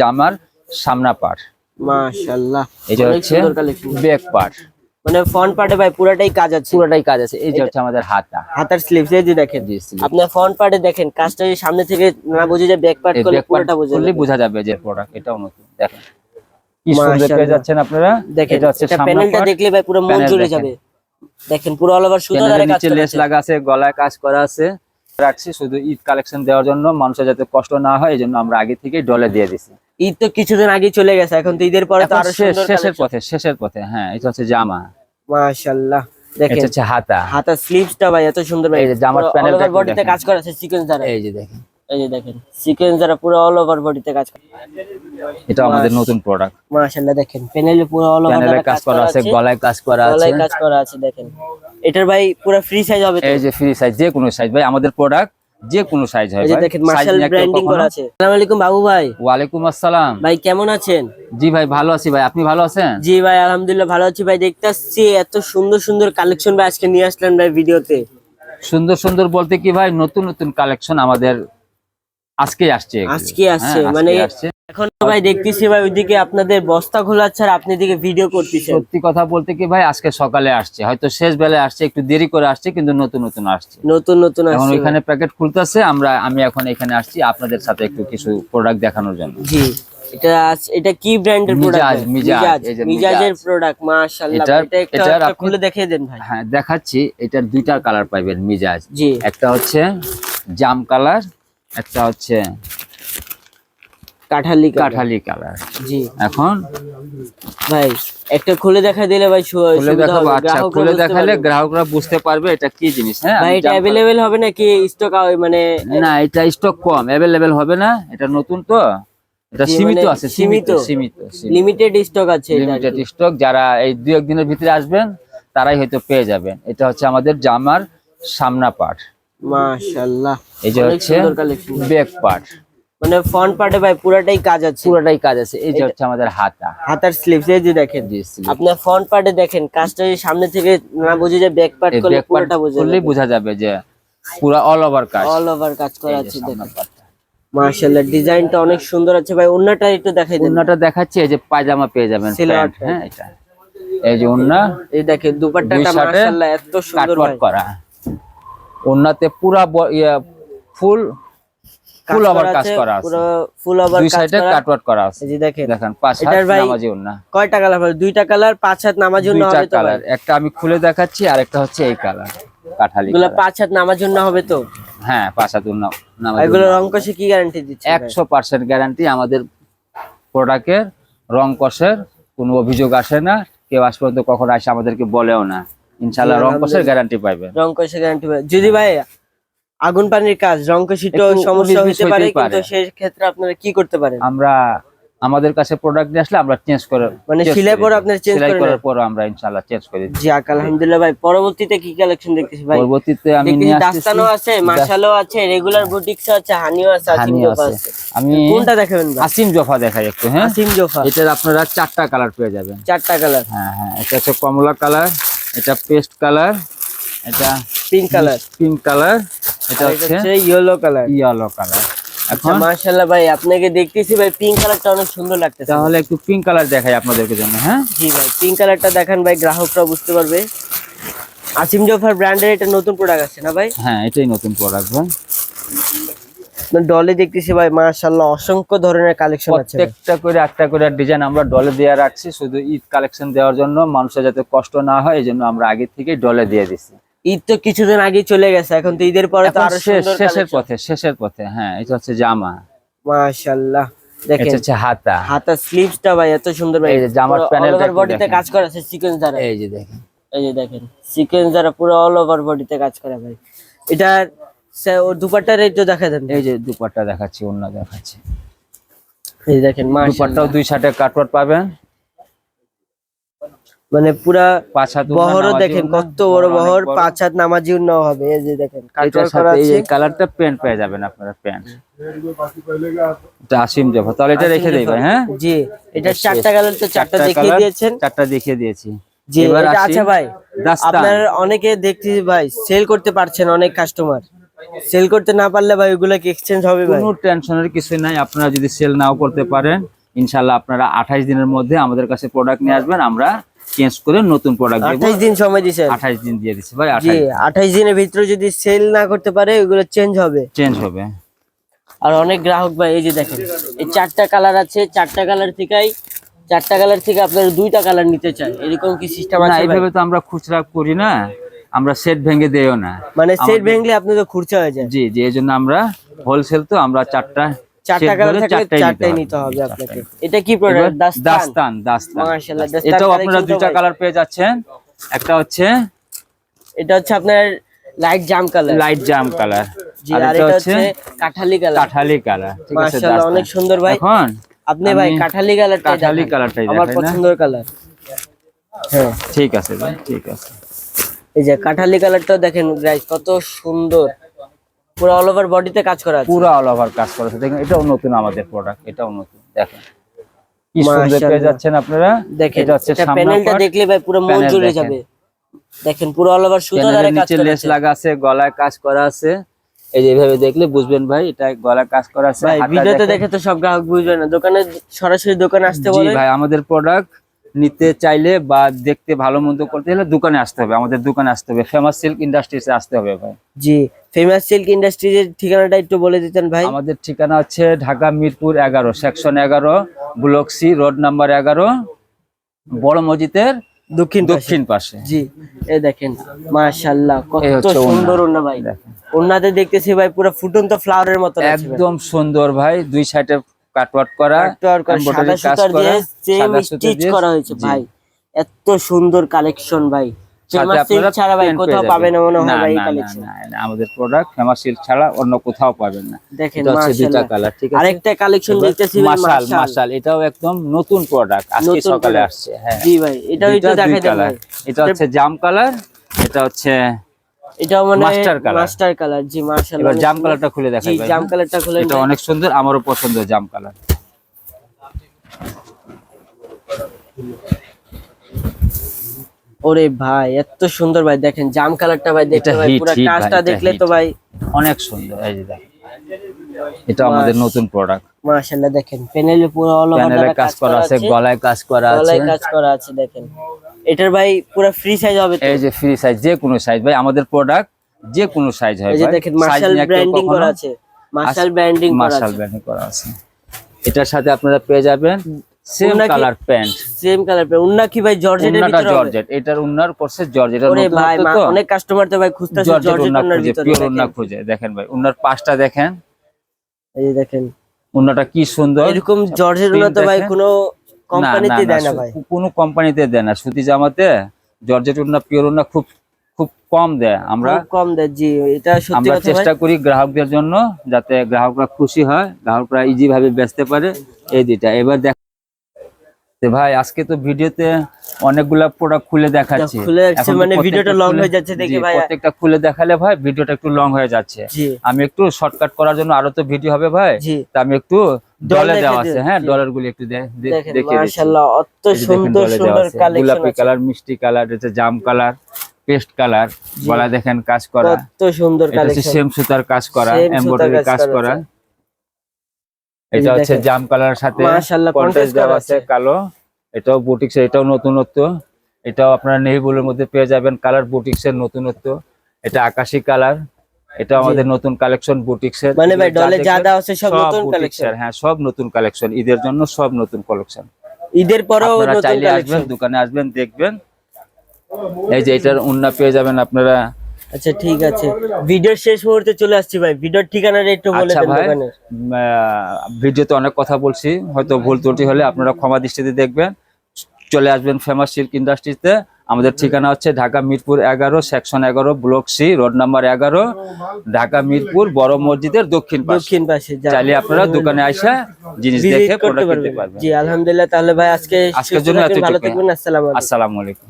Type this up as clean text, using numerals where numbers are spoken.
জামার সামনা পার্ট। মাশাআল্লাহ, এটা হচ্ছে ব্যাক পার্ট। মানে ফ্রন্ট পার্টে ভাই পুরাটাই কাজ আছে। পুরোটাই কাজ আছে। এই যে হচ্ছে আমাদের হাতা, হাতার স্লিভস এই যে দেখেন। আপনার ফ্রন্ট পার্টে দেখেন কাজটা যদি সামনে থেকে না বুঝে যায়, ব্যাক পার্ট করলে পুরোটা বোঝা যাবে যে প্রোডাক্ট এটাও নতুন। দেখেন কি সুন্দর পেয়ে যাচ্ছেন আপনারা। দেখেন এটা হচ্ছে প্যানেলটা দেখলে ভাই পুরো মন জুড়ে যাবে। দেখেন পুরো অল ওভার সুতা দ্বারা কাজ করা আছে, লেস লাগা আছে, গলায় কাজ করা আছে। রাখছি শুধু ঈদ কালেকশন দেওয়ার জন্য, মানুষের যাতে কষ্ট না হয় এই জন্য আমরা আগে থেকে ডলে দিয়ে দিছি। ঈদ তো কিছুদিন আগে চলে গেছে, এখন তো ঈদের পরে তো আরো শেষের পথে। হ্যাঁ, এটা হচ্ছে জামা। মাশাআল্লাহ, দেখেন এটা হচ্ছে হাতা। হাতার স্লিভসটা ভাই এত সুন্দর ভাই। এই যে জামার প্যানেলটা বডিতে কাজ করা আছে সিকোয়েন্স দ্বারা। এই যে দেখেন, এই যে দেখেন সিকোয়েন্স দ্বারা পুরো অল ওভার বডিতে কাজ করা। এটা আমাদের নতুন প্রোডাক্ট। মাশাআল্লাহ, দেখেন প্যানেলে পুরো অল ওভার কাজ করা আছে, গলায় কাজ করা আছে, গলায় কাজ করা আছে। দেখেন এটার ভাই পুরো ফ্রি সাইজ হবে তো? এই যে ফ্রি সাইজ, যে কোনো সাইজ ভাই, আমাদের প্রোডাক্ট যে কোনো সাইজ হয় ভাই। দেখেন মার্শাল ব্র্যান্ডিং করা আছে। আসসালামু আলাইকুম বাবু ভাই। ওয়ালাইকুম আসসালাম ভাই, কেমন আছেন? জি ভাই ভালো আছি ভাই, আপনি ভালো আছেন? জি ভাই আলহামদুলিল্লাহ ভালো আছি ভাই। দেখতে আসছি এত সুন্দর সুন্দর কালেকশন ভাই আজকে নিয়ে আসলেন ভাই ভিডিওতে। সুন্দর সুন্দর বলতে কি ভাই, নতুন নতুন কালেকশন আমাদের আজকে আসছে। মানে এখন ভাই দেখতেছি ভাই ওইদিকে আপনাদের বস্তা খোলাচ্ছে আর আপনি এদিকে ভিডিও করতেছেন। সত্যি কথা বলতে কি ভাই, আজকে সকালে আসছে, হয়তো শেষ বেলায় আসছে, একটু দেরি করে আসছে, কিন্তু নতুন নতুন আসছে। এখন ওইখানে প্যাকেট খুলতেছে, আমি এখন এখানে আসছি আপনাদের সাথে একটু কিছু প্রোডাক্ট দেখানোর জন্য। জি, এটা কি ব্র্যান্ডের প্রোডাক্ট? মিজাজের প্রোডাক্ট। মাশাআল্লাহ, এটা খুলে দেখিয়ে দেন ভাই। হ্যাঁ দেখাচ্ছি। এটার দুইটা কালার পাবেন মিজাজ। জি, একটা হচ্ছে জাম কালার, একটা হচ্ছে কাঠালি কালার। জি, এখন ভাই একটা খুলে দেখা দিলে ভাই খুলে দেখালে গ্রাহকরা বুঝতে পারবে এটা কি জিনিস। হ্যাঁ ভাই, এটা अवेलेबल হবে নাকি স্টক? মানে না, এটা স্টক কম, अवेलेबल হবে না, এটা নতুন তো, এটা সীমিত আছে, সীমিত লিমিটেড স্টক আছে, লিমিটেড স্টক। যারা এই 2-1 দিনের ভিতরে আসবেন তারাই হয়তো পেয়ে যাবেন। এটা হচ্ছে আমাদের জামার সামনা পার্ট। মাশাআল্লাহ, এই যে হচ্ছে ব্যাক পার্ট। মানে ফ্রন্ট পার্টে ভাই পুরাটাই কাজ আছে। এই যে হচ্ছে আমাদের হাতার স্লিভস এই যে দেখেন। আপনার ফ্রন্ট পার্টে দেখেন কাজটা যদি সামনে থেকে না বুঝে যায়, ব্যাক পার্ট করলে পুরোটা বোঝা যাবে যে পুরো অল ওভার কাজ করা আছে। দেখেন মাশাআল্লাহ, ডিজাইনটা অনেক সুন্দর আছে ভাই। ওন্নাটা একটু দেখাই দেন। ওন্নাটা দেখাচ্ছি, এই যে পায়জামা পেয়ে যাবেন, হ্যাঁ এটা এই যে ওন্না। এই দেখেন দুপাট্টাটা মাশাআল্লাহ এত সুন্দর কাটওয়ার্ক করা। ওন্নাতে পুরো ফুল ওভার কাজ করা আছে, পুরো ফুল ওভার দুই সাইডে কাটওয়ার্ক করা আছে। এই যে দেখেন দেখেন 5 হাত নামাজি ওন্না। কয়টা কালার হবে? দুইটা কালার, 5 হাত নামাজি ওন্না হবে তো ভাই? একটা আমি খুলে দেখাচ্ছি, আর একটা হচ্ছে এই কালার কাঠালি। এগুলো 5 হাত নামাজি ওন্না হবে তো? হ্যাঁ 5 হাত ওন্না নামাজি। এগুলো রং কষে কি গ্যারান্টি দিচ্ছেন? 100% গ্যারান্টি। আমাদের প্রোডাক্টের রং কষের কোনো অভিযোগ আসে না, কেউ আজ পর্যন্ত কখনো আসে আমাদেরকে বলেও না। ইনশাআল্লাহ রং কষের গ্যারান্টি পাবেন। রং কষের গ্যারান্টি পাবেন। যদি ভাই আগুন পানির কাজ, রং কষিটো সমস্যা হতে পারে, কিন্তু সেই ক্ষেত্রে আপনারা কি করতে পারেন? আমাদের কাছে প্রোডাক্ট নিয়ে আসলে আমরা চেঞ্জ করে, মানে সেলাই পরে আপনারা চেঞ্জ করার পর আমরা ইনশাআল্লাহ চেঞ্জ করে দিই। জি আলহামদুলিল্লাহ ভাই। পরবর্তীতে কি কালেকশন দেখতেছি ভাই? পরবর্তীতে আমি নিয়ে আসছি দাস্তানো আছে, মাশাআল্লাহ আছে, রেগুলার বুটিক্স আছে, হানিও আছে, আসিম জফা আছে। আমি কোনটা দেখাবেন ভাই? আসিম জফা দেখাই একটু। হ্যাঁ আসিম জফা। এটার আপনারা 4টা কালার পেয়ে যাবেন। 4টা কালার? হ্যাঁ হ্যাঁ, এটা হচ্ছে কমলা কালার, এটা পেস্ট কালার, এটা পিঙ্ক কালার, এটা হচ্ছে ইয়েলো কালার। এখন মাশাআল্লাহ ভাই আপনাকে দেখতেছি ভাই, পিঙ্ক কালারটা অনেক সুন্দর লাগতেছে। তাহলে একটু পিঙ্ক কালার দেখাই আপনাদের জন্য। হ্যাঁ জি ভাই, পিঙ্ক কালারটা দেখান ভাই, গ্রাহকরা বুঝতে পারবে। আসিম জফার ব্র্যান্ডের এটা নতুন প্রোডাক্ট আছে না ভাই? হ্যাঁ এটাই নতুন প্রোডাক্ট ভাই। ডলে দেখতেছি ভাই মাশাআল্লাহ অসংখ্য ধরনের কালেকশন আছে, একটা করে ডিজাইন আমরা ডলে দিয়ে রাখছি শুধু ঈদ কালেকশন দেওয়ার জন্য, মানুষের যাতে কষ্ট না হয় এই জন্য আমরা আগে থেকে ডলে দিয়ে দিছি। ঈদ তো কিছুদিন আগে চলে গেছে, এখন তো ঈদের পরে তো আরো শেষের পথে। হ্যাঁ এটা হচ্ছে জামা। মাশাআল্লাহ, দেখেন এটা হচ্ছে হাতা স্লিভসটা ভাই এত সুন্দর ভাই। এই যে জামার প্যানেলটা বডিতে কাজ করা আছে সিকোয়েন্স দ্বারা। এই যে দেখেন সিকোয়েন্স দ্বারা পুরো অল ওভার বডিতে কাজ করা ভাই। এটার দুপাট্টার একটু দেখা দেন। এই যে দুপাট্টা দেখাচ্ছি, ওন্না দেখাচ্ছি। এই দেখেন দুপাট্টাও দুই সাইডে কাটওয়ার্ক পাবেন। মানে পুরা 5 হাত বহরও দেখেন কত বড় বহর, 5 হাত নামাজি ওন্না হবে। এই যে দেখেন কাটওয়ার্ক করা আছে। এই কালারটা প্যান্ট পেয়ে যাবেন আপনারা, প্যান্ট। এটা আসিম জফা। তাহলে এটা রেখে দেই ভাই। হ্যাঁ জি, এটা 4টা কালার তো 4টা দেখিয়ে দিয়েছেন। 4টা দেখিয়ে দিয়েছি। জি এবার আচ্ছা ভাই, আপনারা অনেকে দেখতেছি ভাই সেল করতে পারছেন, অনেক কাস্টমার সেল করতে না পারলে ভাই ওগুলা কি এক্সচেঞ্জ হবে ভাই? কোনো টেনশনের কিছু নাই, আপনারা যদি সেল নাও করতে পারেন ইনশাআল্লাহ আপনারা 28 দিনের মধ্যে আমাদের কাছে প্রোডাক্ট নিয়ে আসবেন, আমরা চেঞ্জ করে নতুন প্রোডাক্ট দেব। 28 দিন সময় দিছেন? 28 দিন দিয়ে দিছি ভাই। জি 28 দিনের ভিতরে যদি সেল না করতে পারে ওগুলো চেঞ্জ হবে। চেঞ্জ হবে। আর অনেক গ্রাহক ভাই এই যে দেখেন এই 4টা কালার আছে, 4টা কালার থেকে আপনারা 2টা কালার নিতে চান, এরকম কি সিস্টেম না, আছে ভাই? এইভাবে তো আমরা খুচরা করি না, আমরা সেট ভেঙে দেইও না। মানে সেট ভেঙলে আপনি তো খুরচা হয়ে যায়। জি জি, এজন্য আমরা হোলসেল, তো আমরা 4টা কালার থাকলে 4টাই নিতে হবে আপনাকে। এটা কি প্রোডাক্ট? দাস্তান। মাশাআল্লাহ, এটাও আপনারা 2টা কালার পেয়ে যাচ্ছেন। একটা হচ্ছে এটা হচ্ছে আপনার লাইট জাম কালার। জি, আর এটা হচ্ছে কাঠালি কালার। ঠিক আছে, মাশাআল্লাহ অনেক সুন্দর ভাই। এখন আপনি ভাই কাঠালি কালারটাই আমার পছন্দের কালার। হ্যাঁ ঠিক আছে ভাই, ঠিক আছে। এই যে কাঠালি কালারটাও দেখেন গাইস কত সুন্দর, পুরো অল ওভার বডিতে কাজ করা আছে। পুরো অল ওভার কাজ করা আছে, দেখেন এটাও নতুন আমাদের প্রোডাক্ট, এটাও নতুন। দেখেন কি সুন্দর পেয়ে যাচ্ছেন আপনারা। দেখেন এটা হচ্ছে প্যানেলটা দেখলে ভাই পুরো মন জুড়ে যাবে। দেখেন পুরো অল ওভার সুতো দ্বারা কাজ করা আছে, লেস লাগা আছে, গলায় কাজ করা আছে। এই যে এইভাবে দেখলে বুঝবেন ভাই এটা গলায় কাজ করা আছে। ভাই ভিডিওতে দেখে তো সব গ্রাহক বুঝবে না, দোকানে সরাসরি দোকানে আসতে বলে। জি ভাই, আমাদের প্রোডাক্ট নিতে চাইলে বা দেখতে ভালো মন্দ করতে হলে দোকানে আসতে হবে, আমাদের দোকানে আসতে হবে, ফেমাস সিল্ক ইন্ডাস্ট্রিজে আসতে হবে ভাই। জি, ফেমাস সিল্ক ইন্ডাস্ট্রিজের ঠিকানাটা একটু বলে দিতেন ভাই। আমাদের ঠিকানা হচ্ছে Dhaka Mirpur 11 section 11 block C road number 11 বড় মসজিদের দক্ষিণ পাশে। জি, এই দেখেন মাশাআল্লাহ কত সুন্দর ওন্না ভাই। ওন্নাতে দেখতেছি ভাই পুরো ফুটন্ত ফ্লাওয়ারের মতো একদম সুন্দর ভাই, দুই সাইডে কাটওয়ার্ক করা, সাদা সুতা দিয়ে সেম স্টিচ করা হয়েছে ভাই। এত সুন্দর কালেকশন ভাই, ফেমাস সিল্ক ছাড়া ভাই কোথাও পাবেন না মনে হয় ভাই এই কালেকশন। না, আমাদের প্রোডাক্ট ফেমাস সিল্ক ছাড়া অন্য কোথাও পাবেন না। দেখেন এটা হচ্ছে 2টা কালার। ঠিক আছে, আরেকটা কালেকশন দেখতেছি মাশাল, এটাও একদম নতুন প্রোডাক্ট, আজকে সকালে আসছে। হ্যাঁ জি ভাই, এটাও একটু দেখাই দেন ভাই। এটা হচ্ছে জাম কালার, এটা হচ্ছে এটাও মানে মাস্টার কালার। জি মাশাআল্লাহ। এবার জাম কালারটা খুলে দেখাই ভাই। জি জাম কালারটা খুলেন, এটা অনেক সুন্দর, আমারও পছন্দ জাম কালার। ওরে ভাই এত সুন্দর ভাই, দেখেন জাম কালারটা ভাই, দেখতে ভাই পুরো কাজটা দেখলে তো ভাই অনেক সুন্দর। এই যে দেখেন এটা আমাদের নতুন প্রোডাক্ট। মাশাআল্লাহ দেখেন প্যানেলে পুরো অল ওভার কাজ করা আছে, গলায় কাজ করা আছে। দেখেন এটার ভাই পুরো ফ্রি সাইজ হবে তো? এই যে ফ্রি সাইজ, যে কোনো সাইজ ভাই, আমাদের প্রোডাক্ট যে কোনো সাইজ হয় ভাই। এই যে দেখেন মার্শাল ব্র্যান্ডিং করা আছে, মার্শাল ব্র্যান্ডিং করা আছে। এটার সাথে আপনারা পেয়ে যাবেন সেম কালার প্যান্ট। উন্না কি ভাই জর্জেটের ভিতরে হবে? জর্জেট, এটার উন্নার করছে জর্জেট। ওরে ভাই অনেক কাস্টমার তো ভাই খুঁজতেছে জর্জেট উন্নার ভিতরে, পিওর উন্না খুঁজে। দেখেন ভাই উন্নার পাশটা দেখেন, এই যে দেখেন উন্নাটা কি সুন্দর। এরকম জর্জেট উন্না তো ভাই কোনো কোম্পানিতে দেয় না ভাই, কোনো কোম্পানিতে দেয় না। সুতি জামাতে জর্জেট উন্না, পিওর উন্না খুব কম দেয়, আমরা কম দেয়। জি, এটা সত্যি আমরা কথা। চেষ্টা করি গ্রাহকদের জন্য যাতে গ্রাহকরা খুশি হয়, গ্রাহকরা ইজি ভাবে বেচতে পারে, এই দুইটা। এবার দেখ ভাই আজকে তো ভিডিওতে অনেকগুলা প্রোডাক্ট খুলে দেখাচ্ছি, মানে ভিডিওটা লং হয়ে যাচ্ছে দেখে ভাই। প্রত্যেকটা খুলে দেখালে ভাই ভিডিওটা একটু লং হয়ে যাচ্ছে। আমি একটু শর্টকাট করার জন্য, আরো তো ভিডিও হবে ভাই, তা আমি একটু ডলার দেওয়া আছে। হ্যাঁ, ডলার গুলি একটু দেখে মাশাআল্লাহ কত সুন্দর সুন্দর কালেকশন। গোলাপি কালার, মিষ্টি কালার, এটা জাম কালার, পেস্ট কালার, গলা দেখেন কাজ করা, কত সুন্দর কালেকশন। সেম সুতার কাজ করা, এমব্রয়ডারি কাজ করা। এটা হচ্ছে জাম কালার সাথে কন্ট্রাস্ট দেওয়া আছে কালো। এটাও বুটিক্স, এটাও নতুনত্ব। এটাও আপনারা নেভিবুলের মধ্যে পেয়ে যাবেন কালার, বুটিক্স এর নতুনত্ব। এটা আকাশী কালার, এটা আমাদের নতুন কালেকশন বুটিক্স এর। মানে ভাই ডলে যা দাও আছে সব নতুন কালেকশন। হ্যাঁ, সব নতুন কালেকশন, ঈদের জন্য সব নতুন কালেকশন। ঈদের পরেও নতুন চাইলে আসবেন, দোকানে আসবেন, দেখবেন। এই যে এটার উন্না পেয়ে যাবেন আপনারা। আচ্ছা ঠিক আছে, ভিডিওর শেষ মুহূর্তে চলে আসছি ভাই, ভিডিওর ঠিকানাটা একটু বলে দেন দোকানের। ভিডিওতে অনেক কথা বলছি, হয়তো ভুল ত্রুটি হলে আপনারা ক্ষমা দৃষ্টিতে দেখবেন। চলে আসবেন ফেমাস সিল্ক ইন্ডাস্ট্রিতে। আমাদের ঠিকানা হচ্ছে Dhaka Mirpur 11 section 11 block C road number 11 Dhaka Mirpur বড় মসজিদের দক্ষিণ পাশে। চাইলে আপনারা দোকানে আইসা জিনিস দেখে প্রোডাক্ট নিতে পারবেন। জি আলহামদুলিল্লাহ। তাহলে ভাই আজকের জন্য ভালো থাকবেন। আসসালামু আলাইকুম।